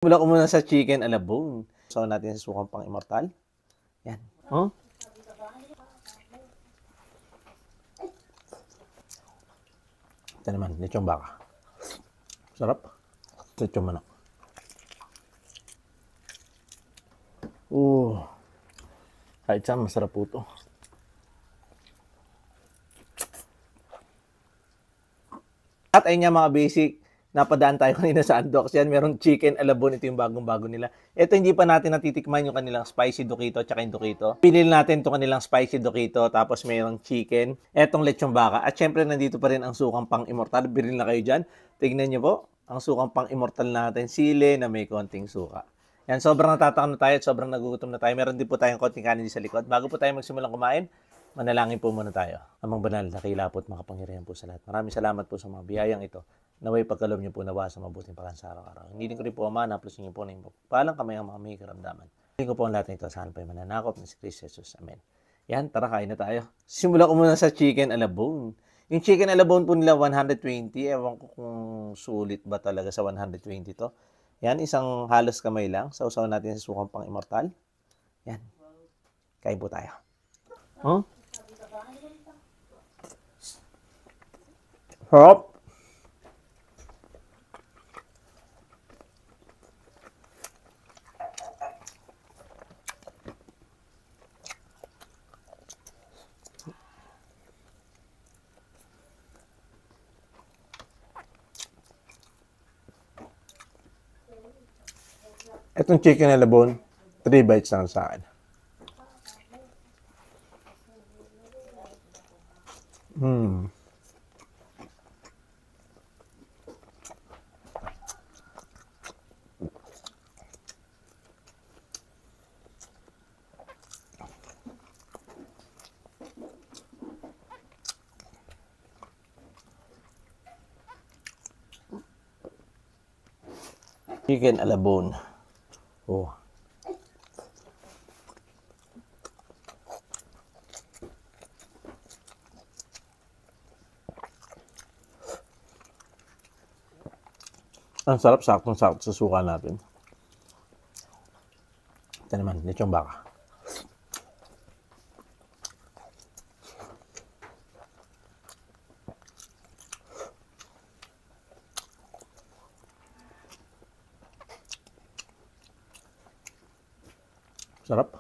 Mula ko muna sa chicken a la bone. So natin sa sukang pang immortal. Yan. Oh. Ito naman, lechong baka. Sarap. Lechong manok. Kahit saan, masarap po ito. At ayun nga mga basic, napadaan tayo kanina sa Andox. Yan, merong chicken a la bone. Ito yung bagong-bago nila. Ito hindi pa natin natitikman yung kanilang spicy dokito at saka yung dokito. Pinili natin itong kanilang spicy dokito, tapos merong chicken. Etong lechong baka. At syempre, nandito pa rin ang sukang pang immortal. Bilhin na kayo dyan. Tignan nyo po, ang sukang pang immortal natin. Sili na may konting suka. Yan, sobrang natatakam na tayo at sobrang nagugutom na tayo. Meron din po tayong konting kanin sa likod. Bago po tayo magsimulang kumain, manalangin po muna tayo. Amang banal, dakila po at makapangyarihan po sa lahat. Maraming salamat po sa mga biyayang ito. Naway pagkaloob niyo po nawa sa mabuting pagkansa araw-araw. Hindi ko rin po ama, naplos niyo po na yung palang kamay ang mga may karamdaman. Hindi ko po ang lahat ng ito. Saan pa yung mananakop ni si Cristo Jesus. Amen. Yan, tara kain na tayo. Simula ko muna sa chicken a la bone. Yung chicken a la bone po nila 120. Ewan ko kung sulit ba talaga sa 120 to. Yan, isang halos kamay lang. Sausaw natin sa sukang pang immortal. Yan. Kain po tayo. Huh? Sarap. Itong chicken a la bone, 3 bites lang sa akin. Chicken a la bone. Oh. Ang sarap, saktong-sakto sa suka natin. Ito naman, lechong baka. Sarap.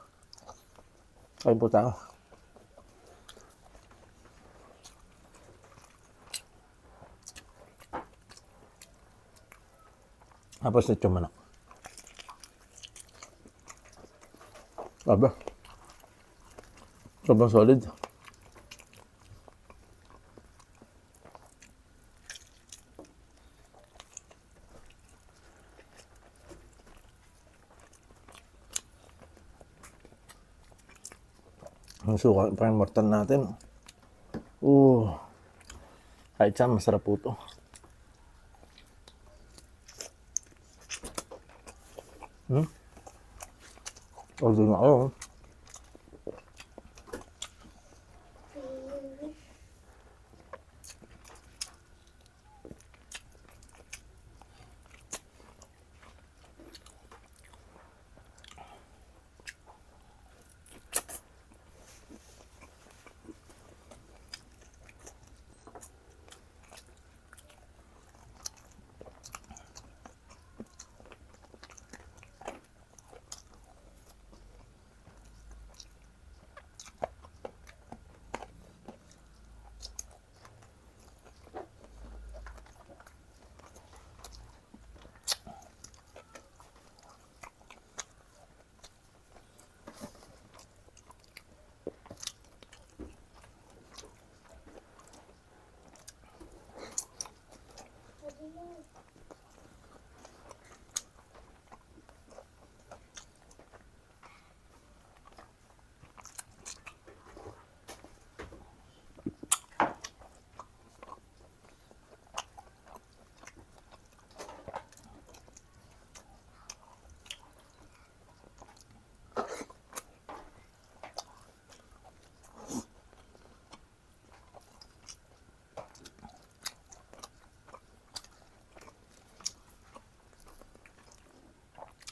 Kain po tayo. Tapos lechong manok. Aba. Sobrang solid. Ang suka, parang mortal natin. Kahit saan, masarap po ito. Order na kayo.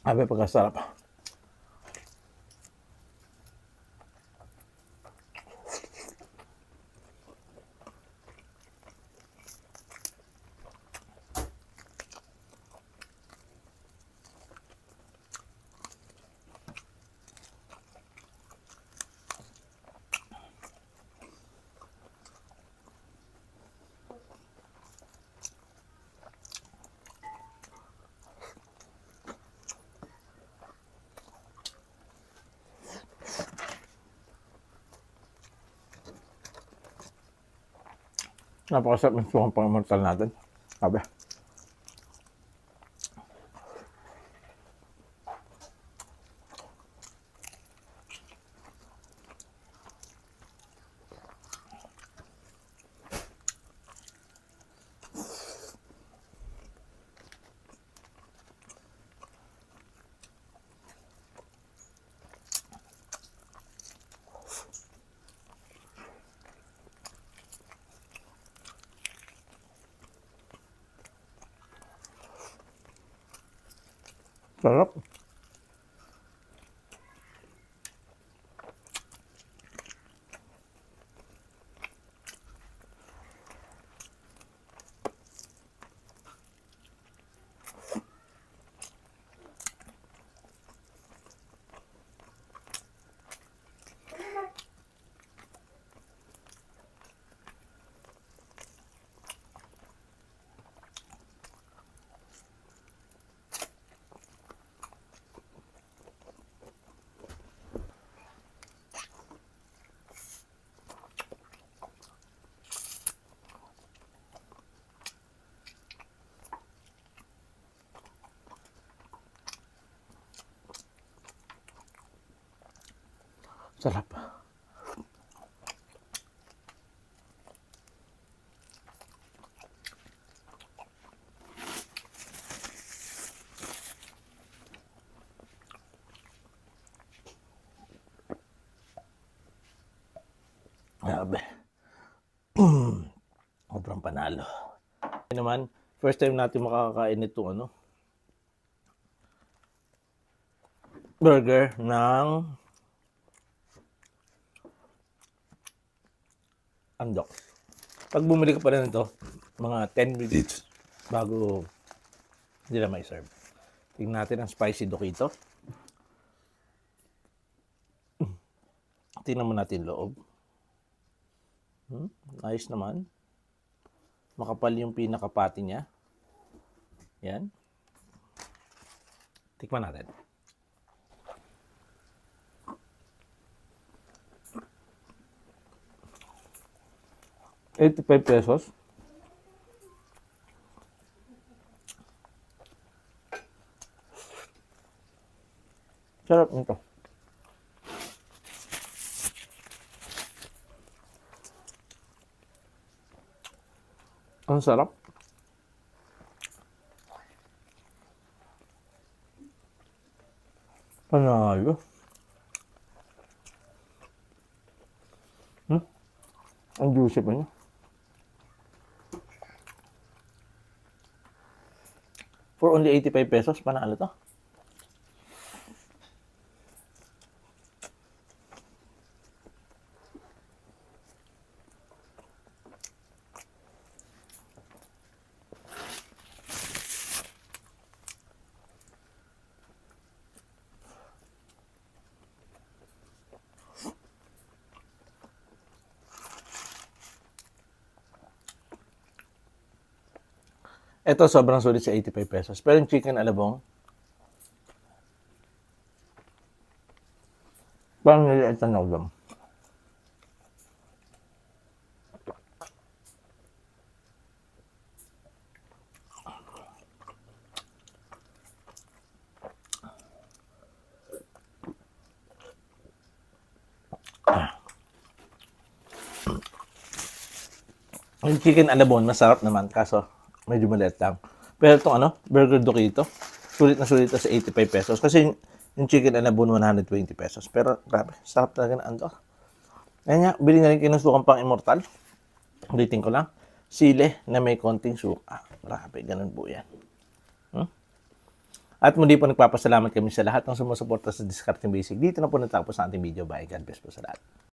Sabi, pagkasarap. Napakasarap ng sukang pang-immortal natin. Sabi. Sarap. Sarap. Grabe. Sobrang panalo. Naman, first time natin makakain itong burger ng Andox. Pag bumili ka pa rin ito, mga 10 minutes bago nila may serve. Tingnan natin ang spicy Dokito. Tingnan mo natin loob. Nice naman. Makapal yung pinakapati niya. Yan. Tikman natin. ₱85. Sarap nito. Ang sarap. Panalo. Ang juicy pa niya. For only ₱85, panalo to. Ito sobrang sulit sa ₱85. Pero yung chicken alabong, parang niliit na nogam. Yung chicken alabong, masarap naman. Kaso, medyo maliit lang. Pero itong burger Dokito, sulit na sulit sa ₱85. Kasi yung chicken alabong, ₱120. Pero grabe, sarap talaga na Andox. Ayan nga, bili na rin kayo ng sukang pang-immortal. Ulitin ko lang, sile na may konting suka. Grabe, ganun po yan. At muli po nagpapasalamat kami sa lahat ng sumusuporta sa Discarding Basic. Dito na po natapos ang ating video. Bye. God bless po sa lahat.